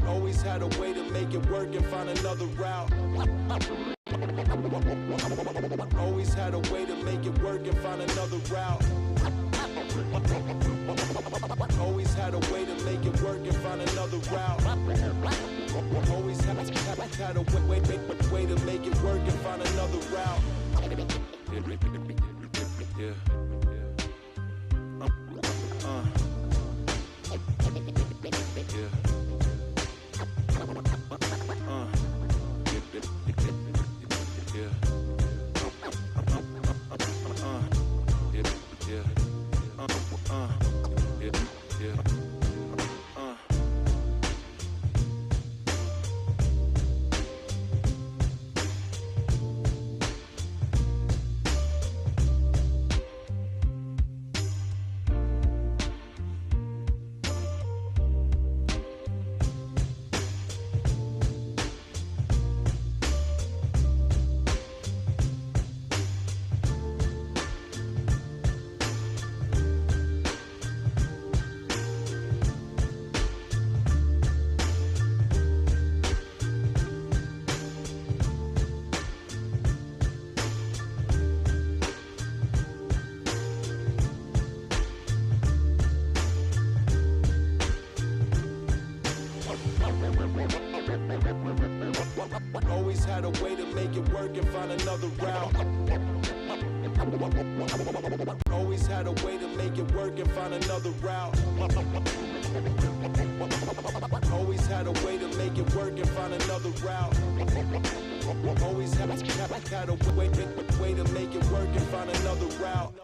Always had a way to make it work and find another route. Always had a way to make it work and find another route. Always had a way to make it work and find another route. Always had a way to make it work and find another route. Yeah. Always had a way to make it work and find another route. Always had a way to make it work and find another route. Always had a way to make it work and find another route. Always had a way to make it work and find another route.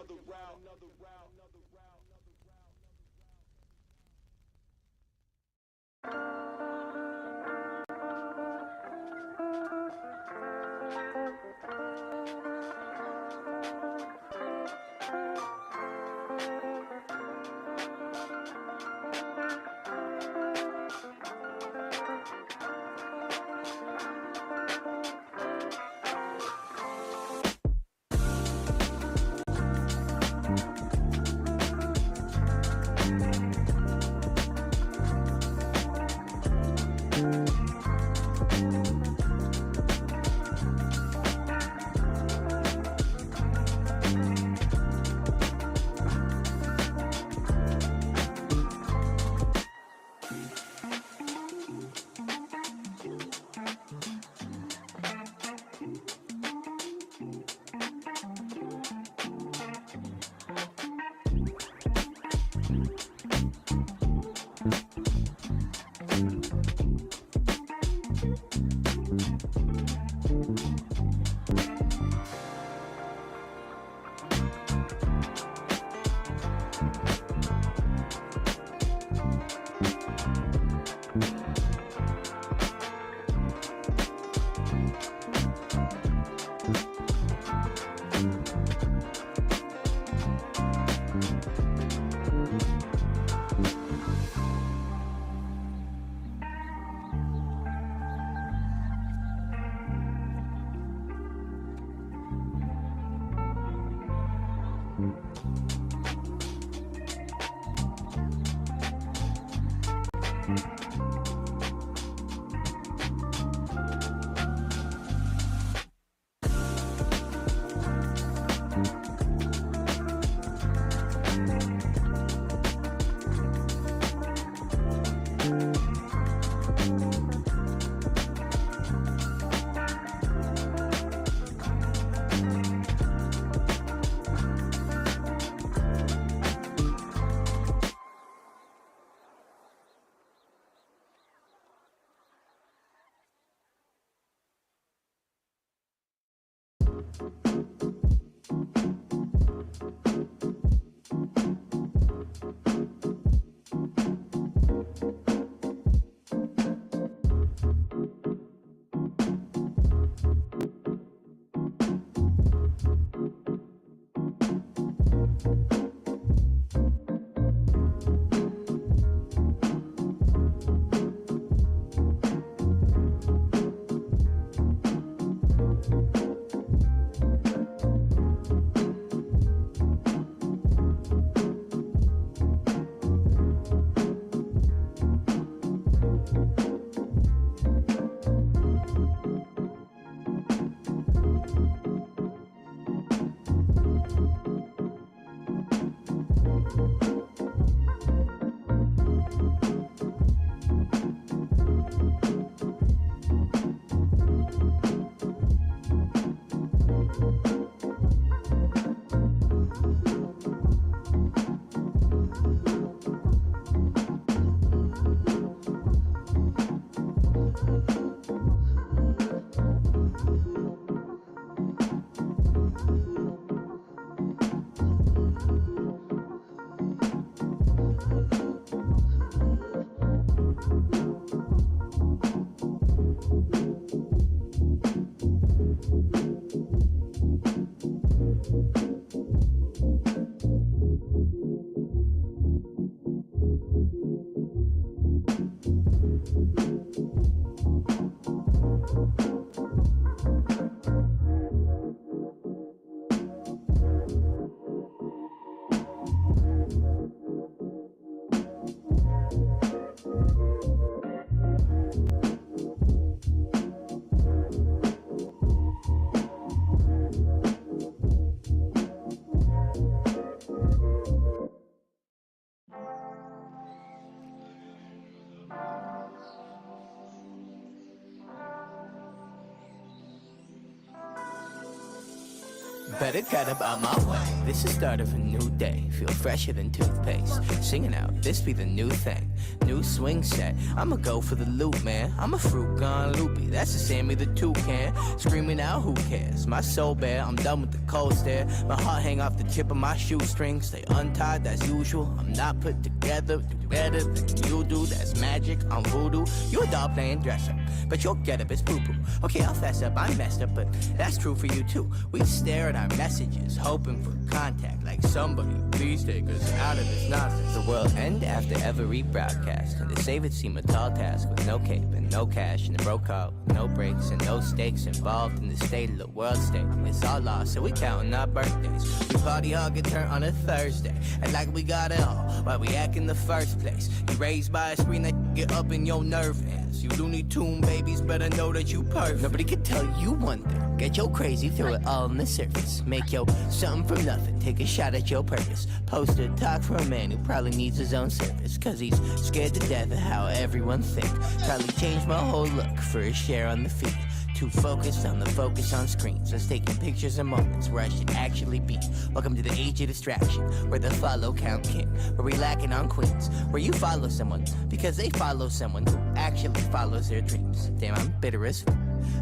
Better get up out my way. This is start of a new day. Feel fresher than toothpaste. Singing out, this be the new thing. New swing set. I'ma go for the loop, man. I'm a fruit gone loopy. That's the Sammy the toucan. Screaming out, who cares? My soul bare. I'm done with the cold stare. My heart hang off the tip of my shoestring. Stay untied, that's usual. I'm not put together. Do better than you do. That's magic. I'm voodoo. You a doll playing dress up, but your get up is poo poo. Okay, I'll fess up. I'm messed up, but that's true for you too. We stare at our messages, hoping for contact, like somebody please take us out of this nonsense. The world end after every broadcast, and to save it seemed a tall task, with no cape and no cash and a broke out, no breaks and no stakes involved in the state of the world state. It's all lost, so we counting our birthdays. We party hard, get turned on a Thursday, and like we got it all, why we act in the first place. You raised by a screen that get up in your nerve ends. You Looney Tune babies better know that you perfect. Nobody can tell you one thing. Get your crazy, throw it all on the surface. Make yo something from nothing, take a shot at your purpose. Post a talk for a man who probably needs his own service, cause he's scared to death of how everyone think. Probably changed my whole look for a share on the feed. Too focused on the focus on screens. Us taking pictures of moments where I should actually be. Welcome to the age of distraction, where the follow count king. Where we lacking on queens, where you follow someone because they follow someone who actually follows their dreams. Damn, I'm bitter as fuck.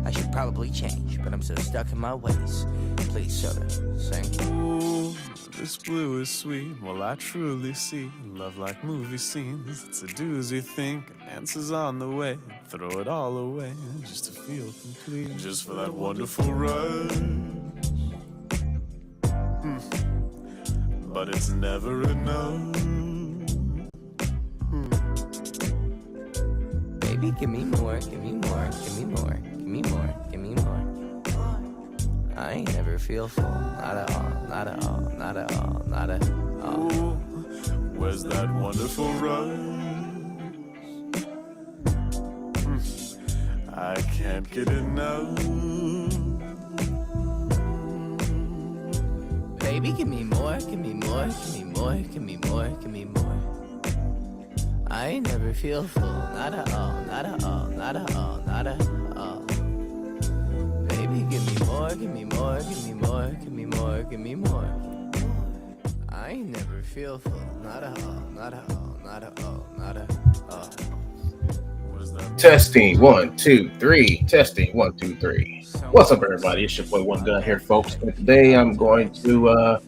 I should probably change, but I'm so stuck in my ways. Please, soda, sing. Ooh, this blue is sweet. Well, I truly see love like movie scenes. It's a doozy thing, answers on the way. Throw it all away just to feel complete. Just for that wonderful rush. But it's never enough. Baby, give me more, give me more, give me more, give me more, give me more. I ain't never feel full, not at all, not at all, not at all, not at all. Ooh, where's that wonderful rush? I can't get enough. Baby, give me more, give me more, give me more, give me more, give me more. I ain't never feel full, not at all, not at all, not at all, not at all. Baby, give me more, give me more, give me more, give me more, give me more. I ain't never feel full, not at all, not at all, not at all, not at all. What is that? Testing 1, 2, 3. Testing 1, 2, 3. What's up, everybody? It's your boy One Gun here, folks. And today I'm going to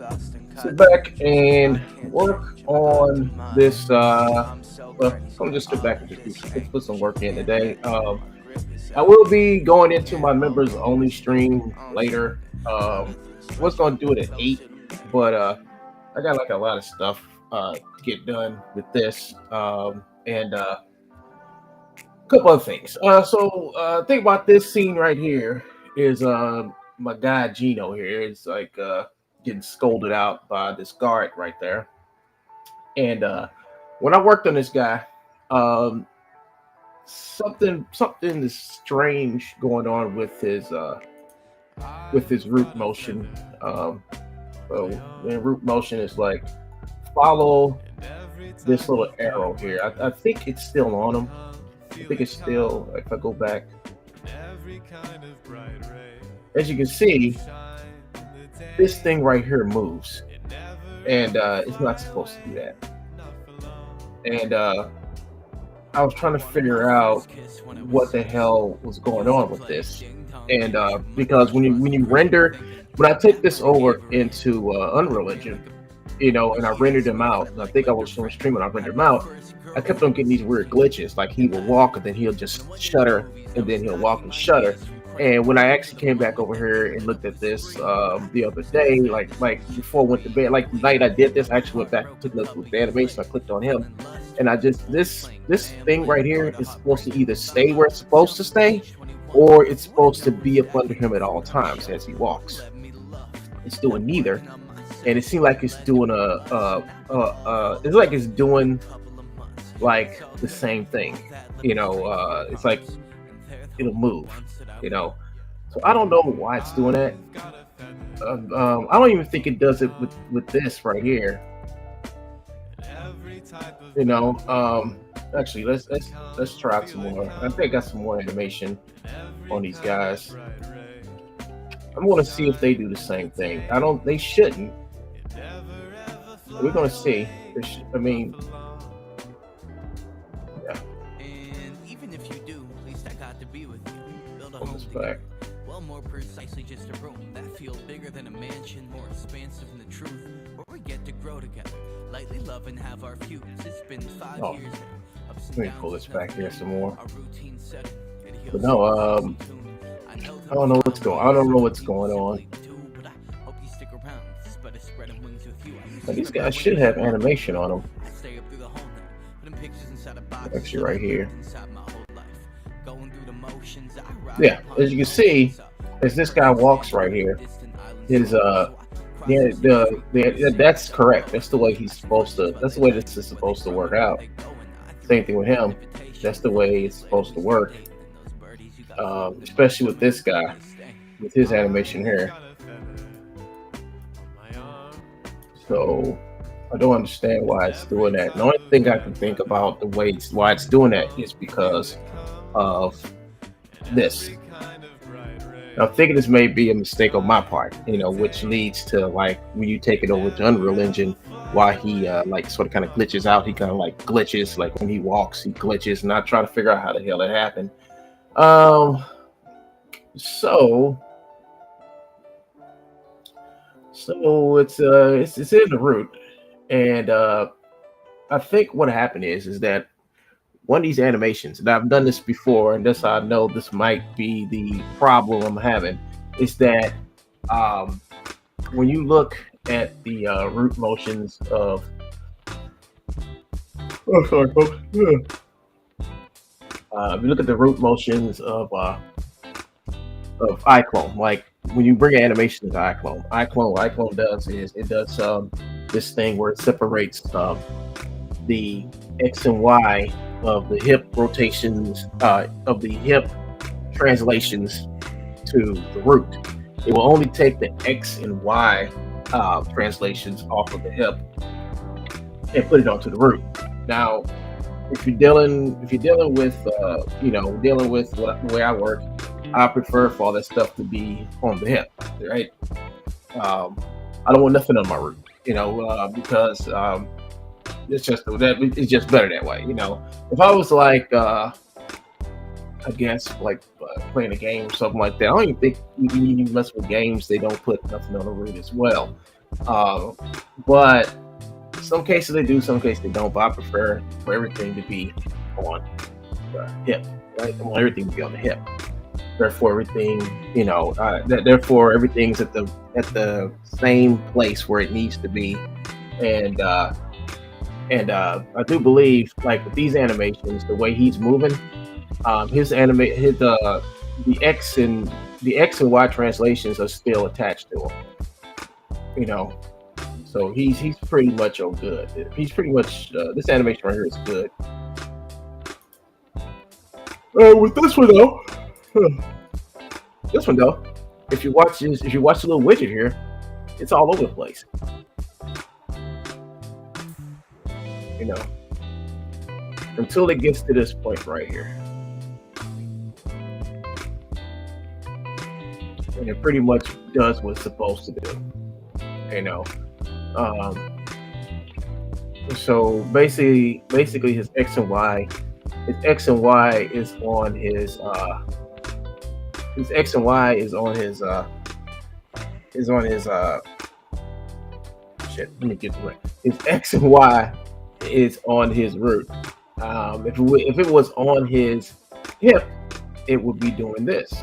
sit back and work on this. I'm gonna just sit back and just put some work in today. I will be going into my members only stream later. Was gonna do it at 8, but I got like a lot of stuff to get done with this, and a couple other things. So think about this scene right here is my guy Gino here is like getting scolded out by this guard right there. And when I worked on this guy, something is strange going on with his root motion. So in root motion is like follow this little arrow here. I think it's still on him. I think it's still, if I go back, as you can see, this thing right here moves, and it's not supposed to do that. And I was trying to figure out what the hell was going on with this, and because when you render, when I take this over into Unreal Engine, and I rendered them out, and I think I was on stream when I rendered them out, I kept on getting these weird glitches, like he will walk and then he'll just shutter, and then he'll walk and shutter. And when I actually came back over here and looked at this the other day, like before I went to bed, like the night I did this, I actually went back and took a look at the animation. I clicked on him, and I just this thing right here is supposed to either stay where it's supposed to stay, or it's supposed to be up under him at all times as he walks. It's doing neither, and it seems like it's doing it's like it's doing like the same thing, it's like it'll move, so I don't know why it's doing that. I don't even think it does it with this right here, actually let's try some more. I think I got some more animation on these guys. I'm going to see if they do the same thing. They shouldn't. We're going to see. Pull this back. Well, more precisely, just a room that feels bigger than a mansion, more expansive than the truth, where we get to grow together, lightly love and have our feuds. It's been 5 years now. Let me pull this back here some more. But no, I don't know what's going. I don't know what's going on. But these guys should have animation on them. Actually, right here. Yeah, as you can see, as this guy walks right here, his that's correct. That's the way he's supposed to. That's the way this is supposed to work out. Same thing with him. That's the way it's supposed to work. Especially with this guy, with his animation here. So I don't understand why it's doing that. The only thing I can think about why it's doing that is because of this. I'm thinking this may be a mistake on my part, which leads to like when you take it over to Unreal Engine, why he sort of kind of glitches out. He kind of like glitches, like when he walks, he glitches, and I try to figure out how the hell it happened. So it's in the root, and I think what happened is that one of these animations, and I've done this before, and this I know this might be the problem I'm having, is that when you look at the root motions of if you look at the root motions of Iclone, like when you bring animation to Iclone does is it does this thing where it separates the X and Y of the hip rotations, of the hip translations to the root. It will only take the X and Y translations off of the hip and put it onto the root. Now, if you're dealing with the way I work, I prefer for all that stuff to be on the hip, right? I don't want nothing on my root, because it's just better that way. If I was like I guess like playing a game or something like that. I don't even think you mess with games. They don't put nothing on the root as well. Uh, but some cases they do, some cases they don't. But I prefer for everything to be on the hip, right? I want everything to be on the hip. Therefore, everything, therefore everything's at the same place where it needs to be, and I do believe like with these animations, the way he's moving, the X and Y translations are still attached to him, you know. So he's pretty much good. He's pretty much this animation right here is good. With this one though, this one though, if you watch the little widget here, it's all over the place. You know, until it gets to this point right here, and it pretty much does what it's supposed to do. You know, so basically his X and Y, is on his X and Y shit. Let me get the right. His X and Y is on his root. If it was on his hip, it would be doing this.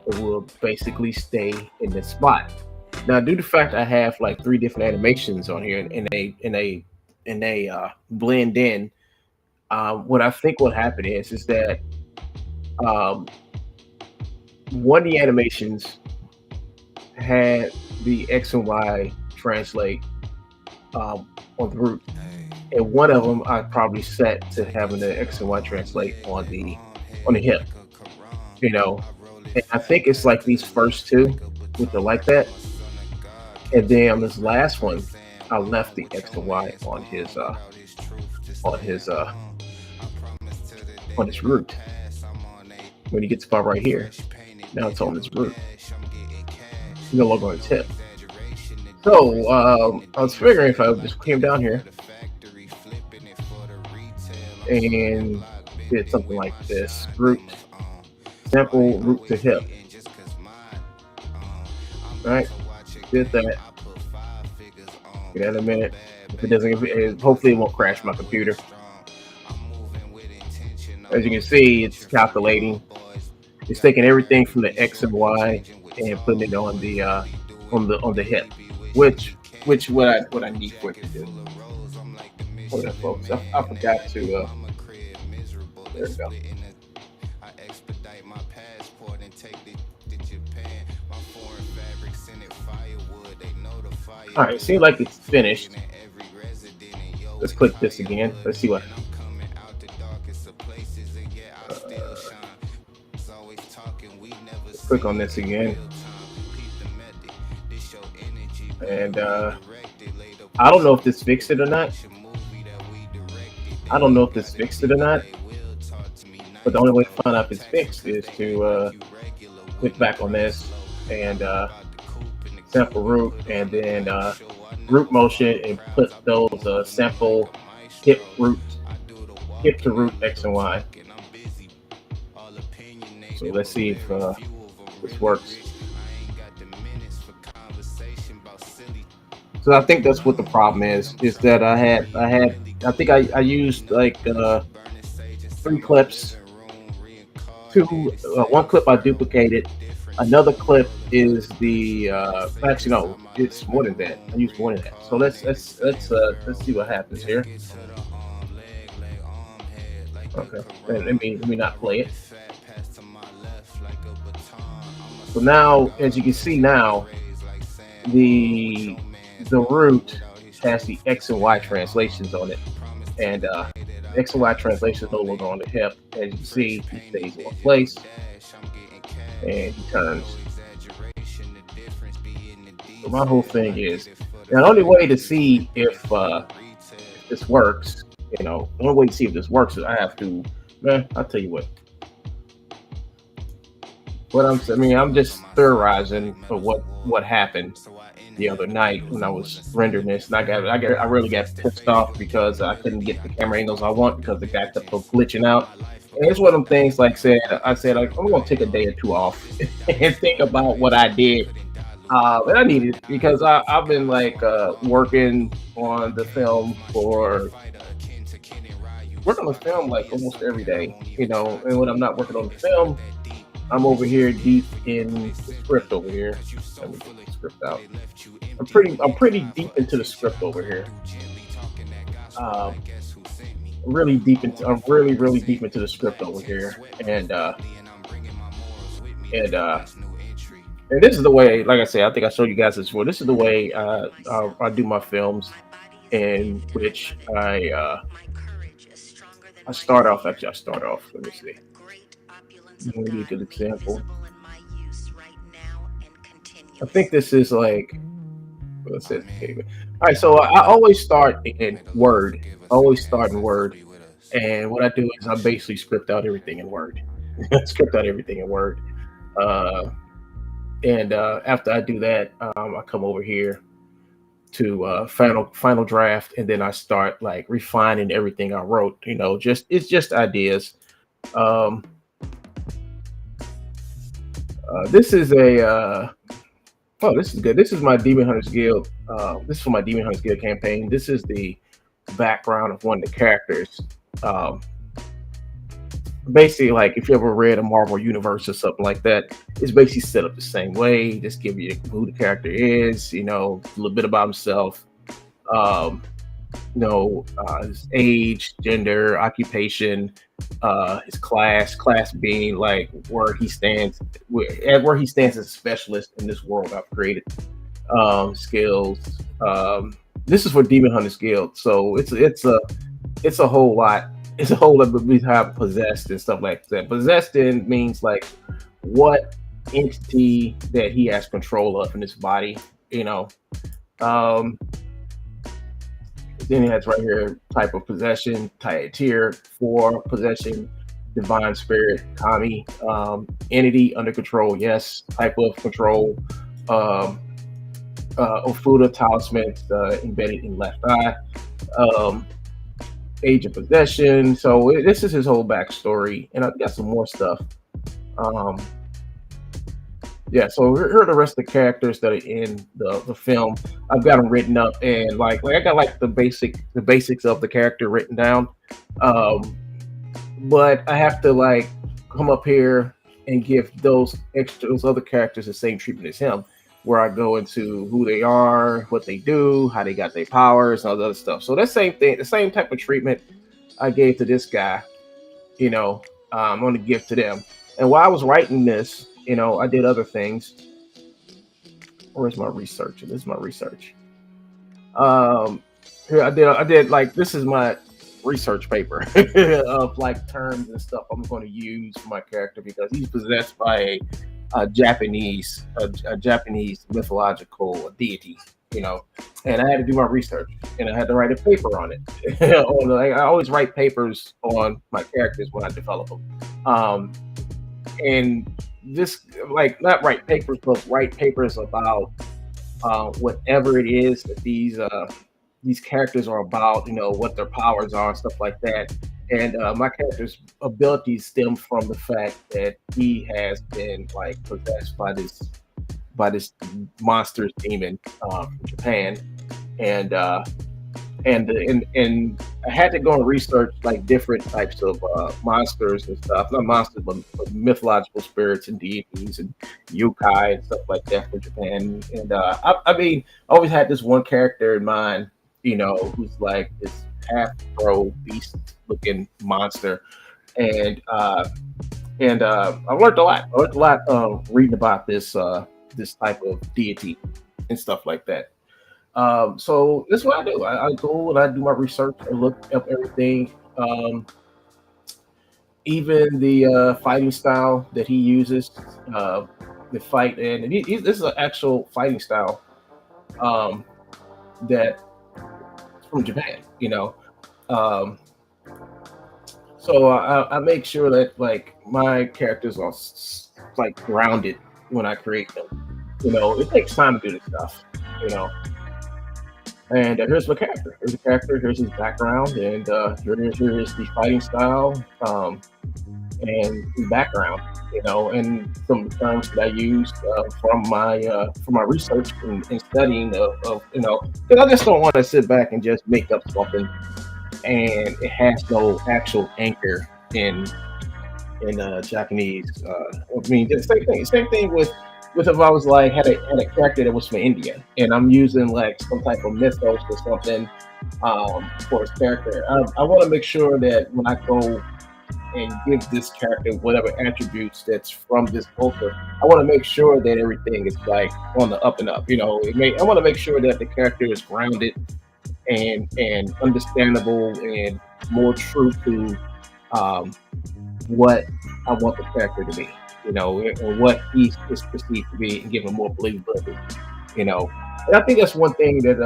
It will basically stay in this spot. Now, due to the fact I have like 3 different animations on here, and they blend in, what I think will happen is that one of the animations had the X and Y translate on the root, and one of them I probably set to having the X and Y translate on the hip. You know, and I think it's like these first 2 with the like that, and then on this last one, I left the X and Y on his root. When he gets the spot right here, now it's on his root. No longer on his hip. So I was figuring if I just came down here and did something like this: root, sample, root to hip. All right, did that. Get that in a minute. If it doesn't, hopefully it won't crash my computer. As you can see, it's calculating. It's taking everything from the X and Y and putting it on the hip, which what I need for it to do. Hold on, folks. I forgot to. There we go. All right, it seems like it's finished. Let's click this again. Let's see what. Click on this again, and I don't know if this fixed it or not. But the only way to find out if it's fixed is to click back on this and sample root, and then root motion, and put those sample hip to root X and Y. So let's see if this works. So I think that's what the problem is that I think I used like 3 clips. One clip I duplicated. Another clip is the actually no, it's more than that. I used more than that. So let's see what happens here. Okay, let me not play it. So now, as you can see now, the root has the X and Y translations on it, and X and Y translations no longer on the hip. As you can see, he stays in one place, and he turns. So my whole thing is, now the only way to see if this works, the only way to see if this works is I have to, I'll tell you what. I'm just theorizing of what happened the other night when I was rendering this, and I really got pissed off because I couldn't get the camera angles I want because the guy kept glitching out, And it's one of them things. Like I said, like I'm gonna take a day or two off and think about what I did. And I need it because I've been like working on the film for working on the film like almost every day, you know. And when I'm not working on the film, I'm over here deep in the script over here. Let me get the script out. I'm pretty deep into the script over here. Um, I'm really deep into the script over here, and and this is the way. Like I said, I think I showed you guys this before. This is the way I do my films, in which I start off. Actually, I start off. Let me see. Let me give you a good example. I think this is like let's say. Okay. All right, so I always start in Word. I always start in Word, and what I do is I basically script out everything in Word. Script out everything in Word. Uh, and after I do that, I come over here to final draft, and then I start like refining everything I wrote. You know, just it's just ideas. Um, this is a oh, this is good. This is my Demon Hunters Guild. This is for my Demon Hunters Guild campaign. This is the background of one of the characters. Um, Basically, like if you ever read a Marvel universe or something like that, it's basically set up the same way. Just give you who the character is, you know, a little bit about himself, um, his age, gender, occupation, his class being like where he stands as a specialist in this world I've created, skills. This is for Demon Hunters Guild, so it's a whole lot. It's a whole lot, but we have possessed and stuff like that. Possessed in means like what entity that he has control of in his body, you know. Um, then it has right here type of possession, tier 4 possession, divine spirit, kami, entity under control, yes, type of control, Ofuda talisman embedded in left eye, age of possession. So this is his whole backstory, and I've got some more stuff. Um, yeah, so here are the rest of the characters that are in the film. I've got them written up, and like I got like the basics of the character written down. But I have to like come up here and give those other characters the same treatment as him, where I go into who they are, what they do, how they got their powers, and all the other stuff. So that same thing, the same type of treatment I gave to this guy, you know, I'm going to give to them. And while I was writing this, you know, I did other things. Where's my research? This is my research. Here I did like, this is my research paper of like terms and stuff I'm going to use for my character, because he's possessed by a Japanese mythological deity, you know, and I had to do my research and I had to write a paper on it. I always write papers on my characters when I develop them. And this, like, not write papers, but write papers about whatever it is that these characters are about, you know, what their powers are and stuff like that. And my character's abilities stem from the fact that he has been like possessed by this monster demon from Japan, and I had to go and research like different types of monsters and stuff, not monsters, but mythological spirits and deities and yokai and stuff like that from Japan. And I mean, I always had this one character in mind, you know, who's like this half pro beast looking monster, and I learned a lot. I learned a lot reading about this type of deity and stuff like that. So this is what I do. I go and I do my research and look up everything. Even the fighting style that he uses, the fight, and this is an actual fighting style that from Japan, you know. So I make sure that like my characters are like grounded when I create them. You know, it takes time to do this stuff. You know, And here's the character. Here's the character. Here's his background, and here is the fighting style, and the background. And some of the terms that I used from my research and studying of. Because I just don't want to sit back and just make up something, and it has no actual anchor in Japanese. I mean, the same thing. Same thing with if I was like had a character that was from India, and I'm using like some type of mythos or something for his character. I want to make sure that when I go and give this character whatever attributes that's from this culture, I want to make sure that everything is like on the up and up. I want to make sure that the character is grounded and understandable and more true to um, what I want the character to be, and what he is perceived to be, and give him more believability, you know. And I think that's one thing that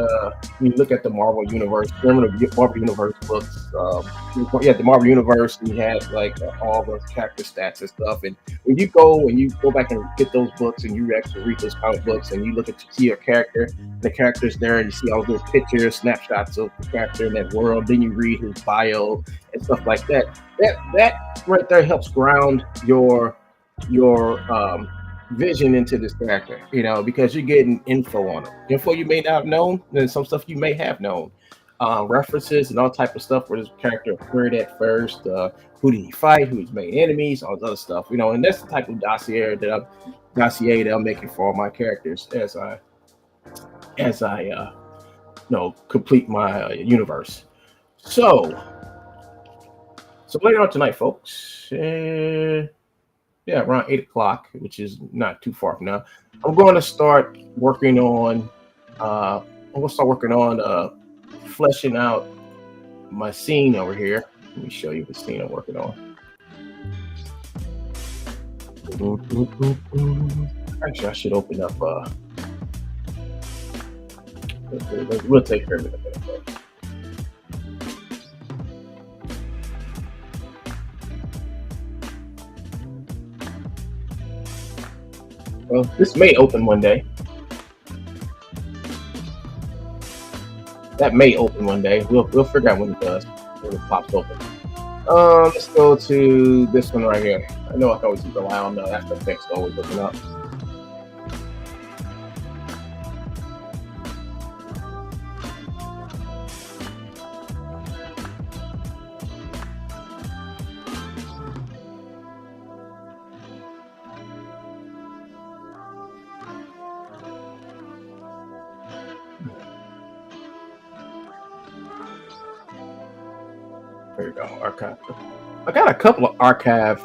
when you look at the Marvel universe, remember the Marvel universe books, the Marvel universe, and you had like all the character stats and stuff. And when you go back and get those books, and you actually read those comic books, and you see your character, and the character's there, and you see all those pictures, snapshots of the character in that world. Then you read his bio and stuff like that. That right there helps ground your vision into this character, because you're getting info on them, info you may not have known, and some stuff you may have known, references and all type of stuff where this character appeared at first, who did he fight, who his main enemies, all this other stuff, and that's the type of dossier that I'm making for all my characters as I complete my universe. So later on tonight, folks, around 8 o'clock, which is not too far from now, I'm going to start working on. Fleshing out my scene over here. Let me show you the scene I'm working on. Actually, I should open up. We'll take care of it in a minute. Well, this may open one day. That may open one day. We'll figure out when it does, when it pops open. Let's go to this one right here. I know I can always rely on After Effects to always open up. There you go, archive. I got a couple of archive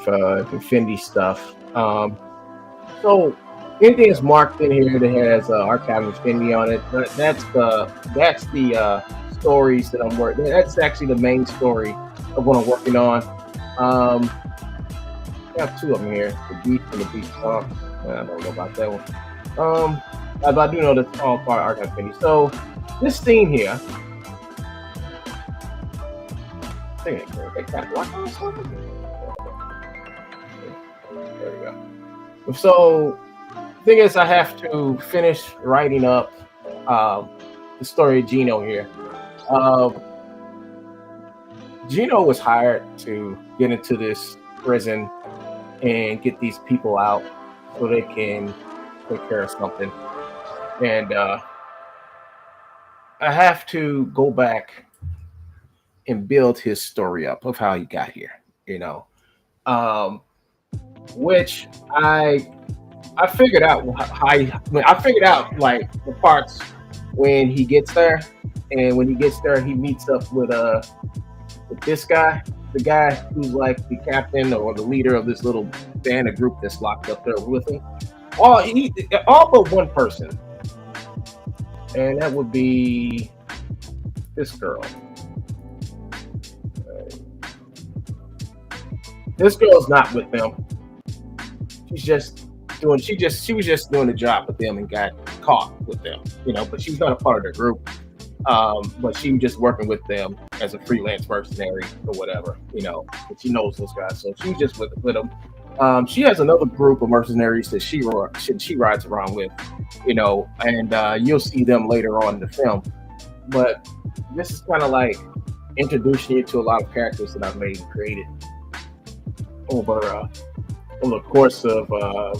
Infinity stuff. So anything is marked in here that has archive Infinity on it. That's the stories that I'm working. That's actually the main story of what I'm working on. I have two of them here: the Beast and the Beast Song. I don't know about that one. But I do know that's all part of archive Infinity. So this scene here. There we go. So, the thing is, I have to finish writing up the story of Gino here. Gino was hired to get into this prison and get these people out so they can take care of something. And I have to go back and build his story up of how he got here, which I figured out I figured out like the parts when he gets there, and when he gets there, he meets up with this guy, the guy who's like the captain or the leader of this little band, a group that's locked up there with him. All but one person, and that would be this girl. This girl's not with them. She was just doing the job with them and got caught with them, but she's not a part of their group. But she was just working with them as a freelance mercenary or whatever, but she knows those guys. So she was just with them. She has another group of mercenaries that she rides around with, and you'll see them later on in the film. but this is kind of like introducing you to a lot of characters that I've made and created over the course of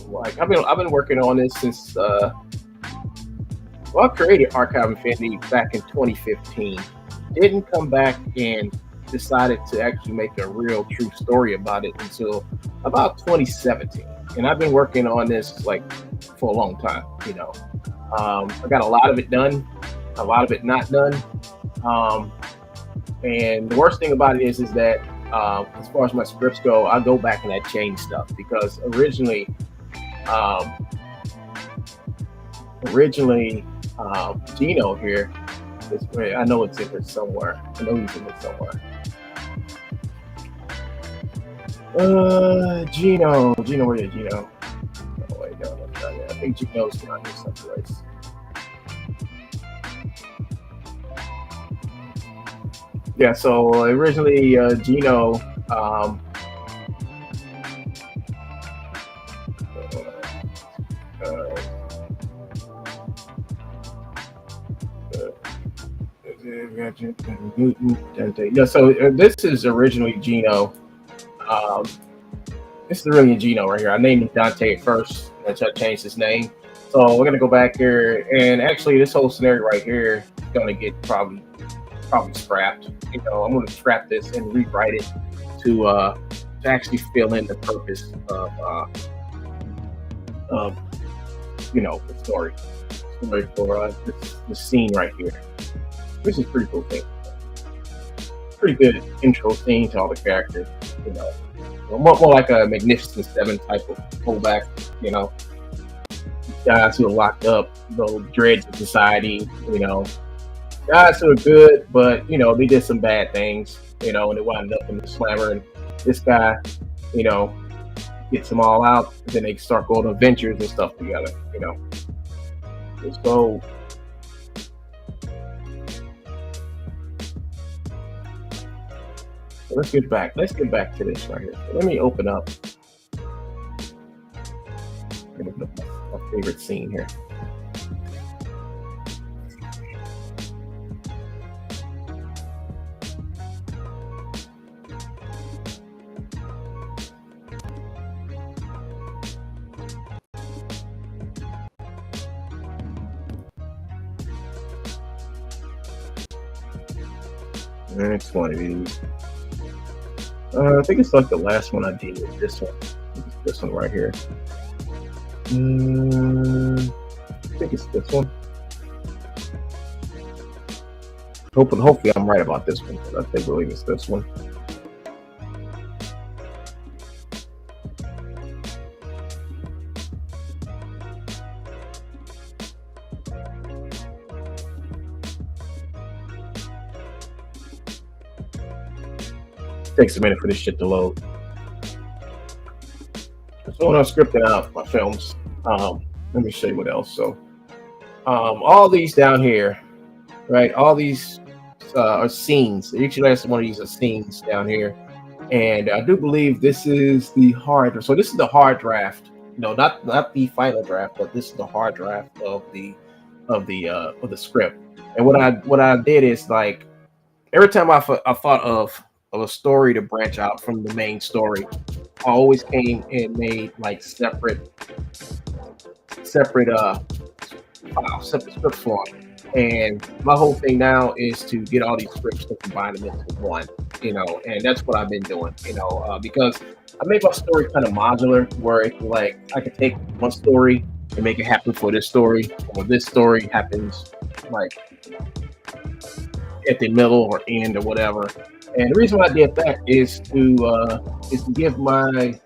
like I've been working on this since I created Archive Infinity back in 2015. Didn't come back and decided to actually make a real true story about it until about 2017. And I've been working on this like for a long time. I got a lot of it done, a lot of it not done. And the worst thing about it is that as far as my scripts go, I go back and I change stuff because originally Gino here I know it's in there somewhere. I know he's in there somewhere. Gino, where is Gino? Oh wait, no, I think Gino's down here someplace. Yeah, so originally Gino yeah, so this is originally Gino. This is really Gino right here. I named him Dante at first, and I changed his name. So we're gonna go back here, and actually, this whole scenario right here is gonna get probably scrapped. I'm gonna scrap this and rewrite it to actually fill in the purpose of the story for this scene right here. This is a pretty cool thing. Pretty good intro scene to all the characters. More like a Magnificent Seven type of pullback. Guys who are locked up, those dreads of society. Guys who are good, but they did some bad things. And they wound up in the slammer. And this guy, gets them all out. And then they start going on adventures and stuff together. So. Let's get back to this right here. So let me open up my favorite scene here. It's one of these. I think it's like the last one I did. This one right here. I think it's this one. Hopefully I'm right about this one. I believe it's this one. Takes a minute for this shit to load. So when I'm scripting out my films, let me show you what else. So all these down here, right? All these are scenes. Each last one of these are scenes down here. And I do believe this is the hard. So this is the hard draft. Not the final draft, but this is the hard draft of the script. And what I did is, like, every time I thought of a story to branch out from the main story, I always came and made like separate script form. And my whole thing now is to get all these scripts and combine them into one, and that's what I've been doing, because I make my story kind of modular, where it's like I can take one story and make it happen for this story, or this story happens like at the middle or end or whatever. And the reason why I did that is to give my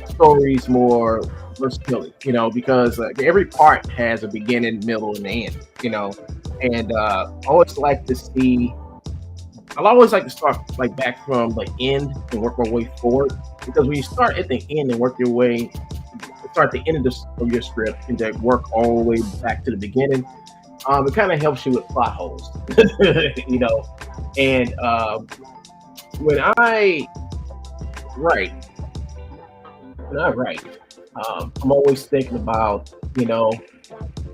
stories more versatility, because every part has a beginning, middle, and end, and I always like to start like back from the end and work my way forward, because when you start at the end and work your way, start at the end of your script and then work all the way back to the beginning, it kind of helps you with plot holes, and when I write, I'm always thinking about,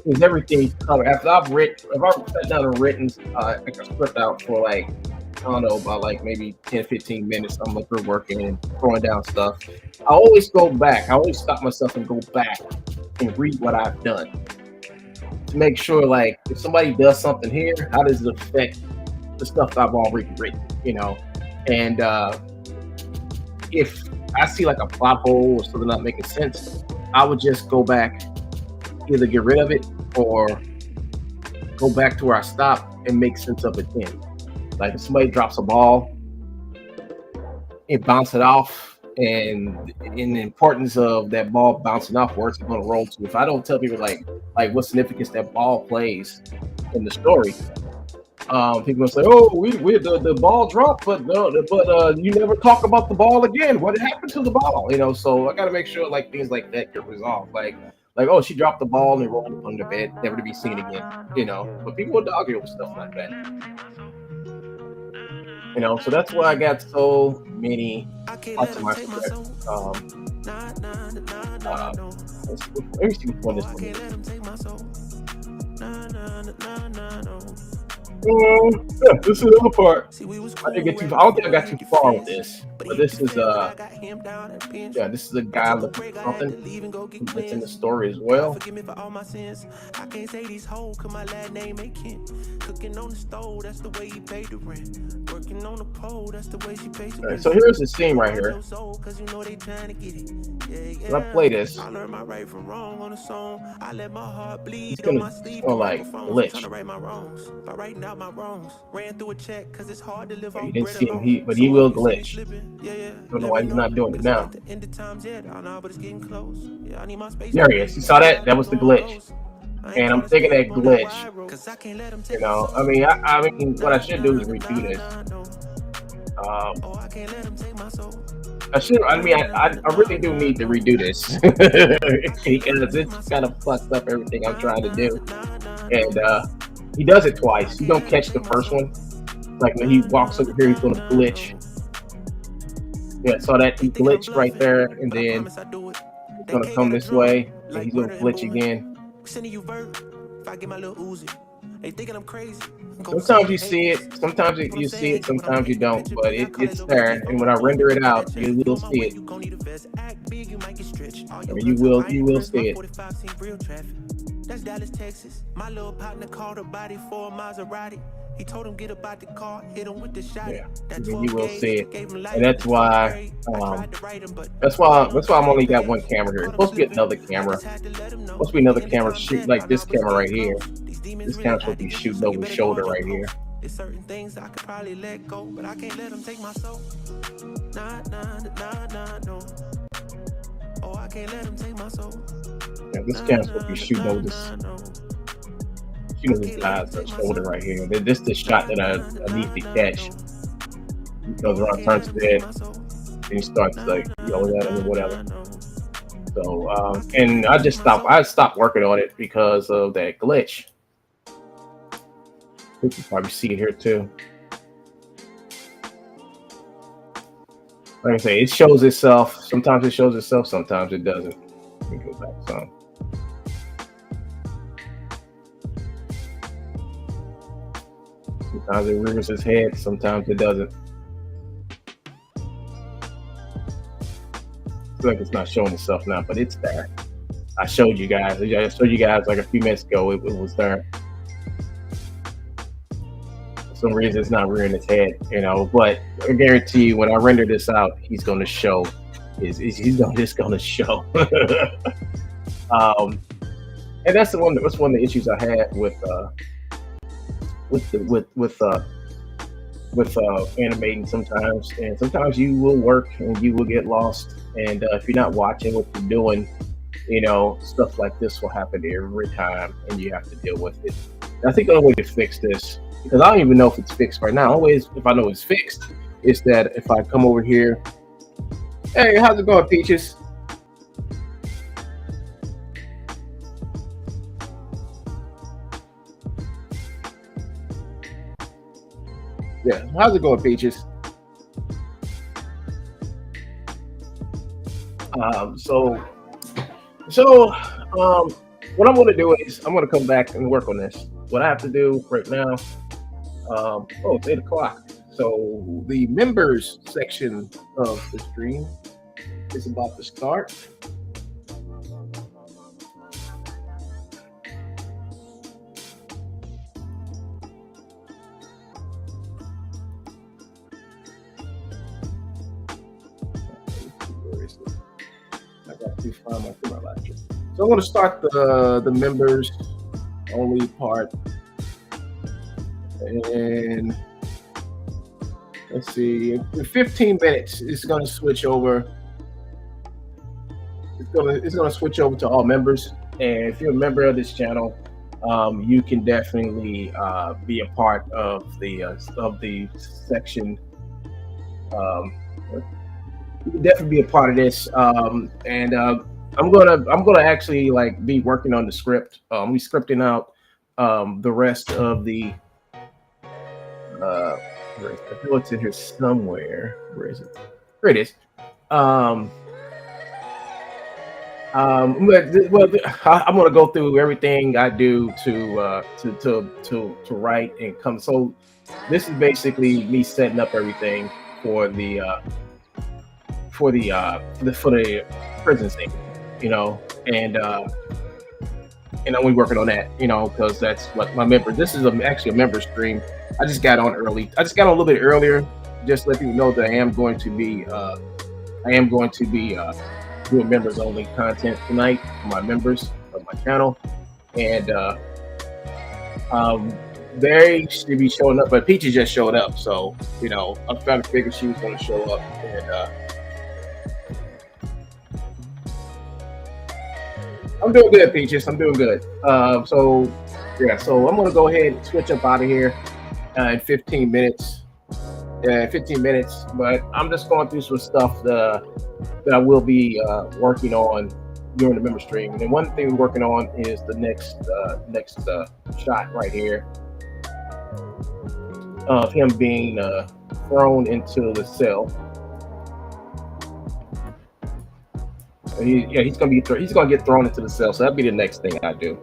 is everything covered. After if I've sat down and written like a script out for like, I don't know, about like maybe 10, 15 minutes, I'm like, we're working and throwing down stuff. I always go back. I always stop myself and go back and read what I've done to make sure, like, if somebody does something here, how does it affect the stuff I've already written, you know? And if I see like a plot hole or something not making sense, I would just go back, either get rid of it or go back to where I stopped and make sense of it then. Like if somebody drops a ball, it bounces it off, and in the importance of that ball bouncing off, where it's going to roll to. If I don't tell people like what significance that ball plays in the story, people will say, "Oh, we the ball dropped, but you never talk about the ball again. What happened to the ball?" You know, so I got to make sure like things like that get resolved. Like, oh, she dropped the ball and rolled under bed, never to be seen again. You know, but people will argue over stuff like that. You know, so that's why I got so many parts of my script. Let me see which one this one is. Yeah, this is the other part. I didn't get too. I don't think I got too far with this, but this is this is a guy looking for something that's in the story as well. Alright, so here's the scene right here. When I play this, it's gonna like glitch. You didn't see him, but he will glitch. Don't know why he's not doing it now. There he is. You saw that? That was the glitch. And I'm thinking that glitch. You know, I mean, what I should do is redo this. I really do need to redo this because it's kind of fucked up everything I'm trying to do. And he does it twice. You don't catch the first one. Like when he walks over here, he's gonna glitch. Yeah, so that he glitched right there, and then he's gonna come this way, and he's gonna glitch again. Sometimes you see it, sometimes you see it, sometimes you don't, but it's there. And when I render it out, you will see it. I mean, you will see it. That's Dallas, Texas. My little partner called a body for a Maserati. He told him get about the car, hit him with the shot. Yeah, you will see it, and that's why I'm only got one camera here. It's supposed to be another camera. Supposed to be another camera shoot like this camera right here. This camera's supposed to be shooting over his shoulder right here. There's certain things I could probably let go, but I can't let them take my soul. No. Oh, I can't let them take my soul. Yeah, this camera's supposed to be shooting over this. Shooting his guy's shoulder right here. This is the shot that I need to catch. He goes around, turns his head, and he starts like yelling at him or whatever. So, and I stopped working on it because of that glitch. You can probably see it here too. Like I say, it shows itself. Sometimes it shows itself, sometimes it doesn't. Let me go back some. Sometimes it rears his head, sometimes it doesn't. I feel like it's not showing itself now, but it's there. I showed you guys like a few minutes ago. It was there. For some reason, it's not rearing his head, you know. But I guarantee you, when I render this out, he's going to show. He's just going to show. And that's one of the issues I had with animating sometimes. And sometimes you will work and you will get lost. And if you're not watching what you're doing, you know, stuff like this will happen every time, and you have to deal with it. And I think the only way to fix this, because I don't even know if it's fixed right now. Always, if I know it's fixed, is that if I come over here, hey, how's it going, Peaches? Yeah, how's it going, Peaches? what I'm going to do is I'm going to come back and work on this. What I have to do right now, oh, it's 8 o'clock. So the members section of the stream is about to start. Where is it? I got to find my lecture. So I'm going to start the members only part, and let's see. In 15 minutes, it's going to switch over. It's going to switch over to all members. And if you're a member of this channel, you can definitely be a part of the section. You can definitely be a part of this. And I'm gonna actually like be working on the script. We scripting out the rest of the. I know it's in here somewhere. Where is it? Here it is. Well, I'm gonna go through everything I do to write and come. So this is basically me setting up everything for the prison scene, you know, and I'm working on that, you know, because that's what my member. This is actually a member stream. I just got on early. I just got on a little bit earlier, just to let people know that I am going to be doing members only content tonight for my members of my channel, and they should be showing up. But Peachy just showed up, so you know I'm trying to figure she was going to show up, and I'm doing good, Peaches. I'm doing good. So I'm gonna go ahead and switch up out of here in 15 minutes. 15 minutes, but I'm just going through some stuff that I will be working on during the member stream. And then one thing we're working on is the next shot right here of him being thrown into the cell. He's gonna get thrown into the cell. So that'll be the next thing I do.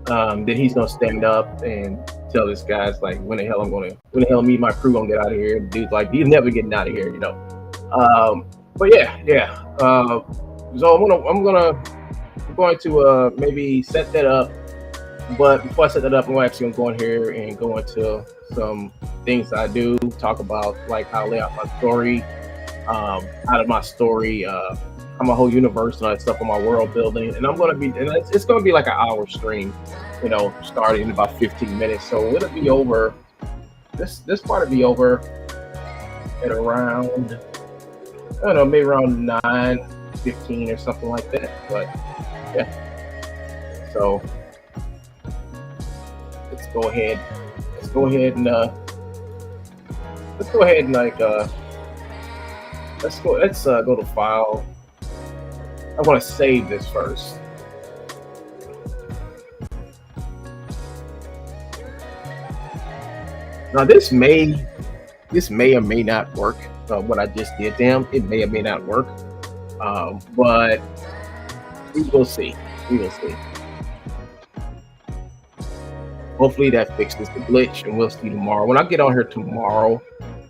Then he's gonna stand up and tell this guy's like, when the hell me and my crew gonna get out of here? And dude's like, he's never getting out of here, you know. But yeah. So I'm going to maybe set that up. But before I set that up, I'm actually gonna go in here and go into some things I do, talk about like how I lay out my story. Out of my story, I'm a whole universe and all that stuff on my world building, and it's gonna be like an hour stream, you know, starting in about 15 minutes. So it'll be over. This part will be over at around, I don't know, maybe around 9:15 or something like that. But yeah, so let's go ahead and let's go to file. I want to save this first. Now this may or may not work. What I just did to him, it may or may not work. But we will see. Hopefully that fixes the glitch, and we'll see tomorrow. When I get on here tomorrow,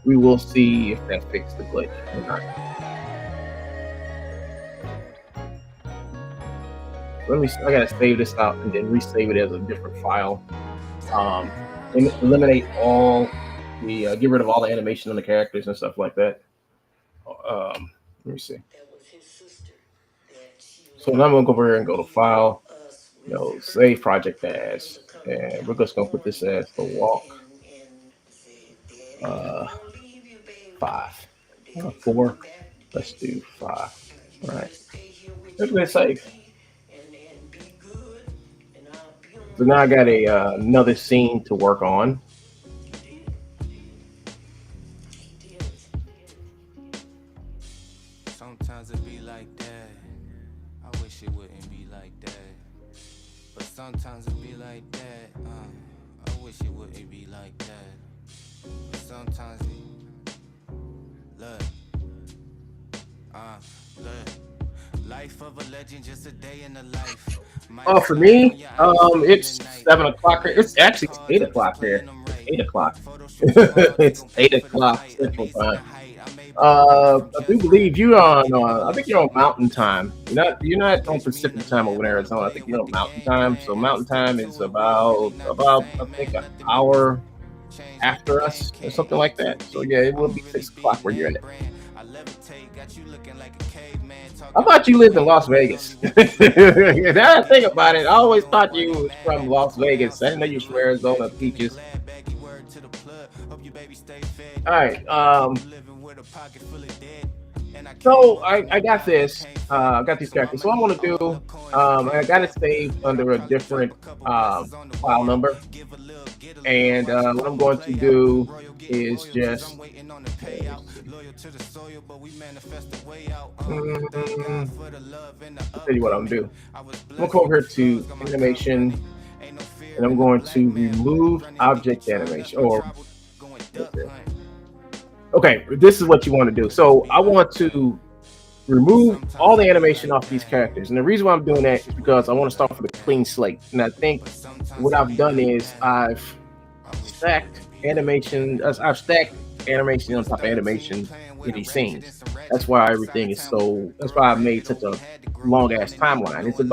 we will see if that fixed the glitch or not. I gotta save this out and then resave it as a different file. And eliminate all the, get rid of all the animation on the characters and stuff like that. Let me see. So now I'm gonna go over here and go to File, you know, Save Project As, and we're just gonna put this as the walk 5, 4. Let's do 5. All right. Let's go save. So now I got another scene to work on. Sometimes it be like that. I wish it wouldn't be like that. But sometimes it be like that. I wish it wouldn't be like that. But sometimes Oh, for me, it's 7 o'clock. It's actually 8 o'clock there. It's 8 o'clock. It's 8 o'clock Central Time. I do believe you're on. I think you're on Mountain Time. You're not on Pacific Time over in Arizona. I think you're on Mountain Time. So Mountain Time is about I think an hour after us or something like that. So yeah, it will be 6 o'clock where you're at. I thought you lived in Las Vegas. Now I think about it, I always thought you was from Las Vegas. I didn't know you was from Arizona Peaches. All right. So I got this. I got these characters. So what I'm gonna do, I got it saved under a different file number, and what I'm going to do is just. I'll tell you what I'm gonna do. I'm gonna come over here to animation, and I'm going to remove object animation. Okay, this is what you want to do. So I want to remove all the animation off these characters, and the reason why I'm doing that is because I want to start with a clean slate. And I think what I've done is I've stacked animation. I've stacked animation on top of animation in these scenes. That's why everything is so. That's why I made such a long ass timeline. The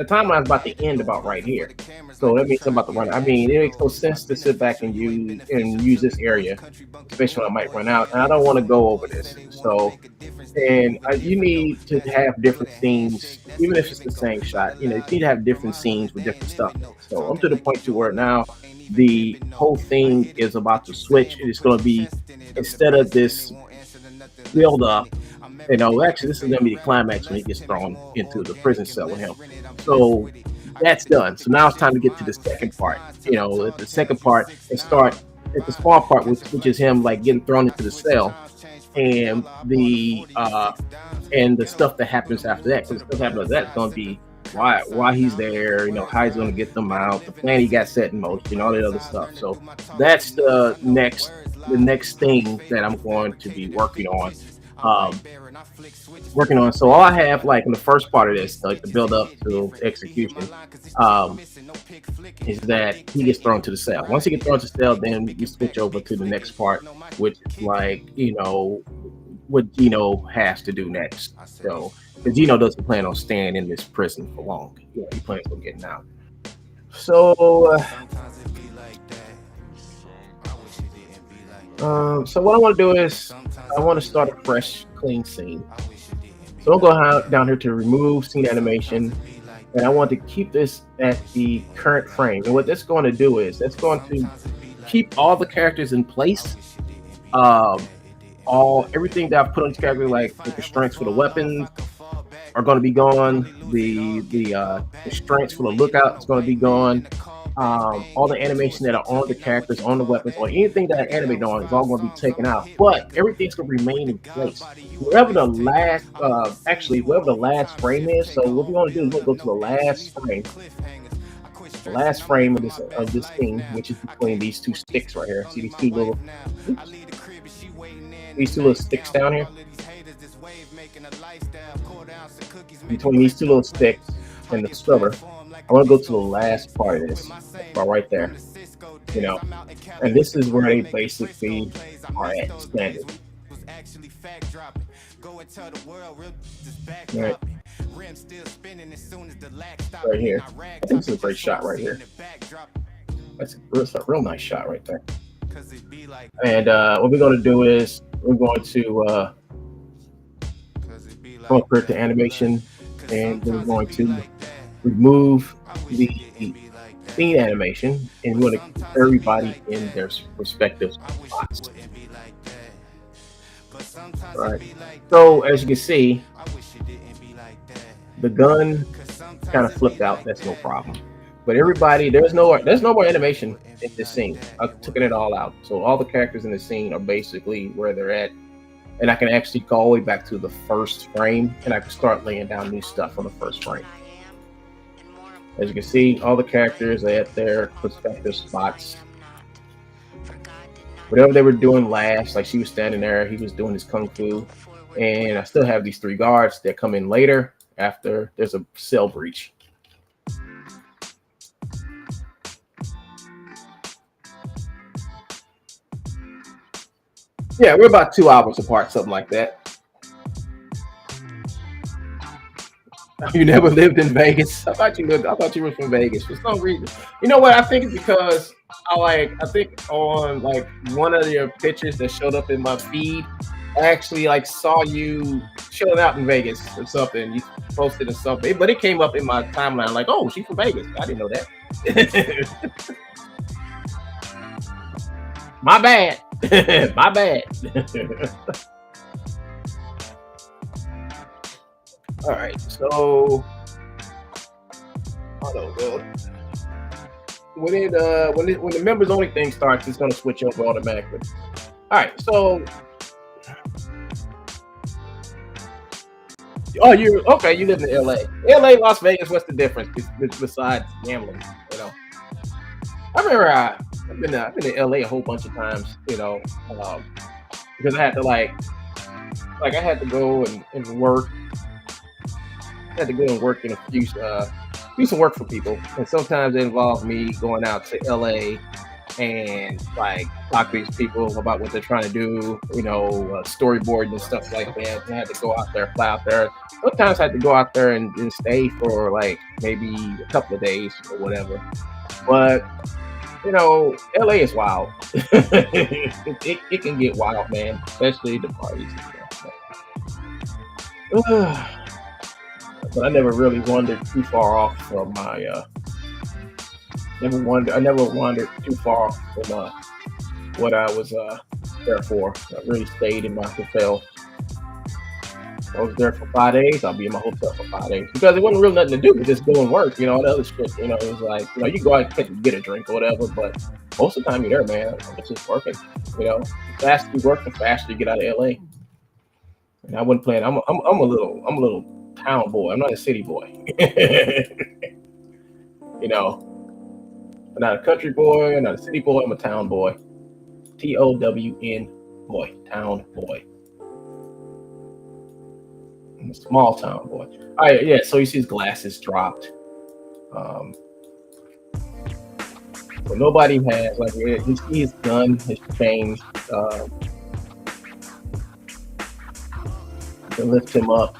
timeline is about to end about right here. So that means I'm about to run. I mean, it makes no sense to sit back and use this area, especially when I might run out. And I don't want to go over this. So, you need to have different scenes, even if it's the same shot. You need to have different scenes with different stuff. So I'm to the point to where now the whole thing is about to switch. It's going to be, instead of this build up, actually this is going to be the climax when he gets thrown into the prison cell with him. So that's done. So now it's time to get to the second part. The second part and start at the small part, which is him like getting thrown into the cell, and the stuff that happens after that. Because the stuff after that is going to be why he's there, how he's going to get them out, the plan he got set in motion, all that other stuff. So that's the next thing that I'm going to be working on. So all I have, like in the first part of this, like the build up to execution, is that he gets thrown to the cell. Once he gets thrown to the cell, then you switch over to the next part, which is like what Gino has to do next. So because Gino doesn't plan on staying in this prison for long. He plans on getting out. So so what I want to do is I want to start a fresh, clean scene. So I'll go down here to remove scene animation, and I want to keep this at the current frame. And what that's going to do is that's going to keep all the characters in place. Everything that I've put on this character, like the constraints for the weapons, are going to be gone. The constraints for the lookout is going to be gone. All the animation that are on the characters, on the weapons, or anything that I animate on is all going to be taken out. But everything's going to remain in place. Wherever the last frame is. So what we want to do is we'll go to the last frame. The last frame of this thing, which is between these two sticks right here. See these two little sticks down here? Between these two little sticks and the scrubber, I want to go to the last part of this, right there. And this is where they basically are at standard. Right here. I think this is a great shot right here. That's a real nice shot right there. And what we're going to do is we're going to go up here to animation, and we're going to remove the scene animation, and we're going to put everybody in their respective spots. All right. So as you can see, the gun kind of flipped out. That's no problem. But everybody, there's no more animation in this scene. I've taken it all out. So all the characters in the scene are basically where they're at. And I can actually go all the way back to the first frame, and I can start laying down new stuff on the first frame. As you can see, all the characters are at their respective spots. Whatever they were doing last, like she was standing there, he was doing his kung fu. And I still have these three guards that come in later, after there's a cell breach. Yeah, we're about 2 hours apart, something like that. You never lived in Vegas. I thought you lived. I thought you were from Vegas for some reason. You know what? I think it's because I think on like one of your pictures that showed up in my feed, I actually like saw you chilling out in Vegas or something. You posted or something, but it came up in my timeline like, oh, she's from Vegas. I didn't know that. My bad. My bad. All right, so hold on, Will. When the members only thing starts, it's gonna switch over automatically. All right, so you okay? You live in L.A. L.A., Las Vegas. What's the difference besides gambling? You know, I remember I've been to L.A. a whole bunch of times. You know, because I had to I had to go and work. I had to go and work in a few do some work for people, and sometimes it involved me going out to LA and like talk to these people about what they're trying to do, you know, storyboarding and stuff like that. And I had to go out there, fly out there. Sometimes I had to go out there and stay for like maybe a couple of days or whatever. But you know, LA is wild. it can get wild, man, especially the parties and stuff. But I never really wandered too far off from my. I never wandered too far from what I was there for. I really stayed in my hotel. I was there for 5 days. I'll be in my hotel for 5 days because it wasn't really nothing to do. Just doing work, you know, all the other shit. You know, it was like, you know, you go out and get a drink or whatever, but most of the time you're there, man. I'm just working. You know, the faster you work, the faster you get out of LA. And I wasn't playing. I'm a little town boy. I'm not a city boy. You know, I'm not a country boy. I'm not a city boy. I'm a town boy. TOWN boy. Town boy. I'm a small town boy. All right, yeah. So you see his glasses dropped. But nobody has like his gun has changed. To lift him up.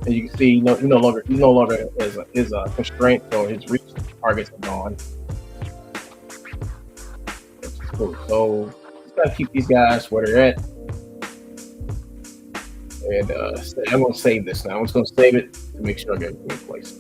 And you can see, he's no longer his constraint or his reach targets are gone. Which is cool. So just gotta keep these guys where they're at. And I'm gonna save this now. I'm just gonna save it to make sure I get everything in place.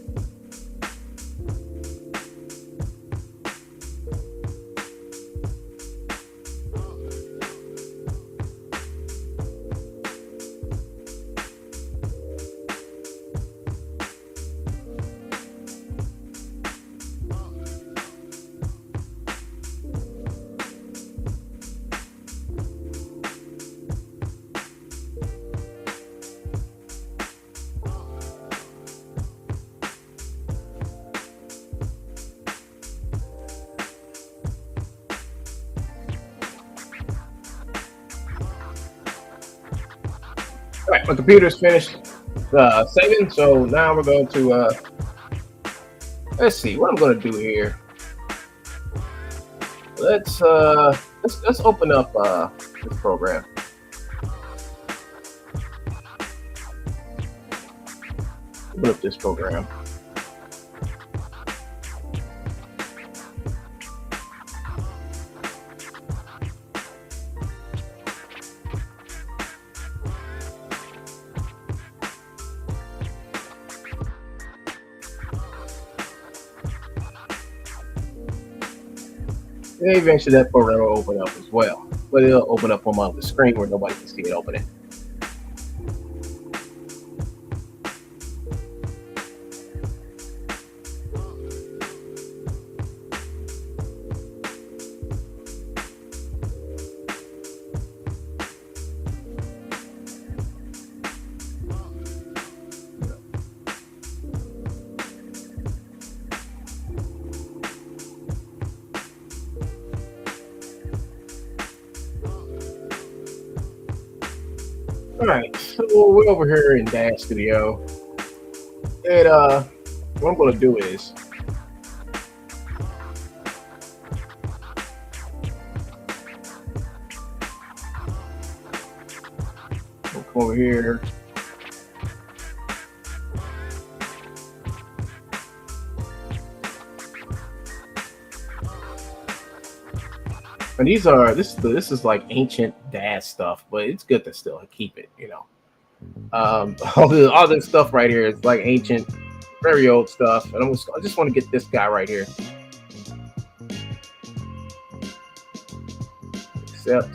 All right, my computer's finished saving, so now we're going to let's see what I'm going to do here. Let's open up this program. Open up this program. And eventually that program will open up as well. But it'll open up on my other screen where nobody can see it opening. All right, so we're over here in Dash Studio. And what I'm gonna do is come over here. And this is like ancient dad stuff, but it's good to still keep it, you know. All this stuff right here is like ancient, very old stuff, and I just want to get this guy right here. Accept.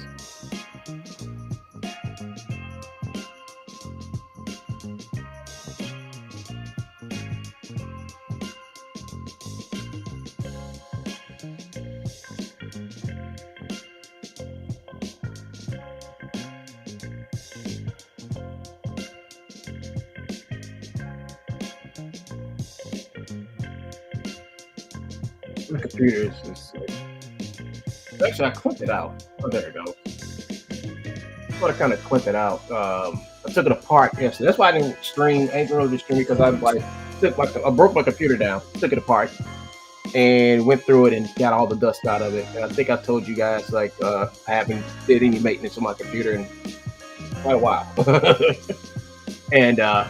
The computer is actually I clipped it out. Oh, there it goes. I kind of clipped it out. I took it apart yesterday. That's why I didn't stream. I didn't really stream because I broke my computer down, took it apart, and went through it and got all the dust out of it. And I think I told you guys I haven't did any maintenance on my computer in quite a while. and I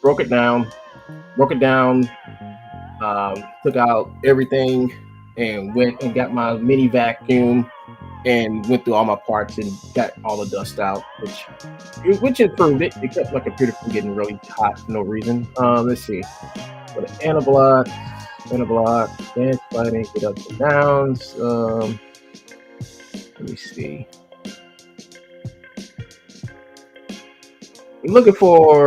broke it down. Took out everything and went and got my mini vacuum and went through all my parts and got all the dust out, which improved it. It kept my computer from getting really hot for no reason. Let's see. For the anti-block, dance fighting, get ups and downs. Let me see. I'm looking for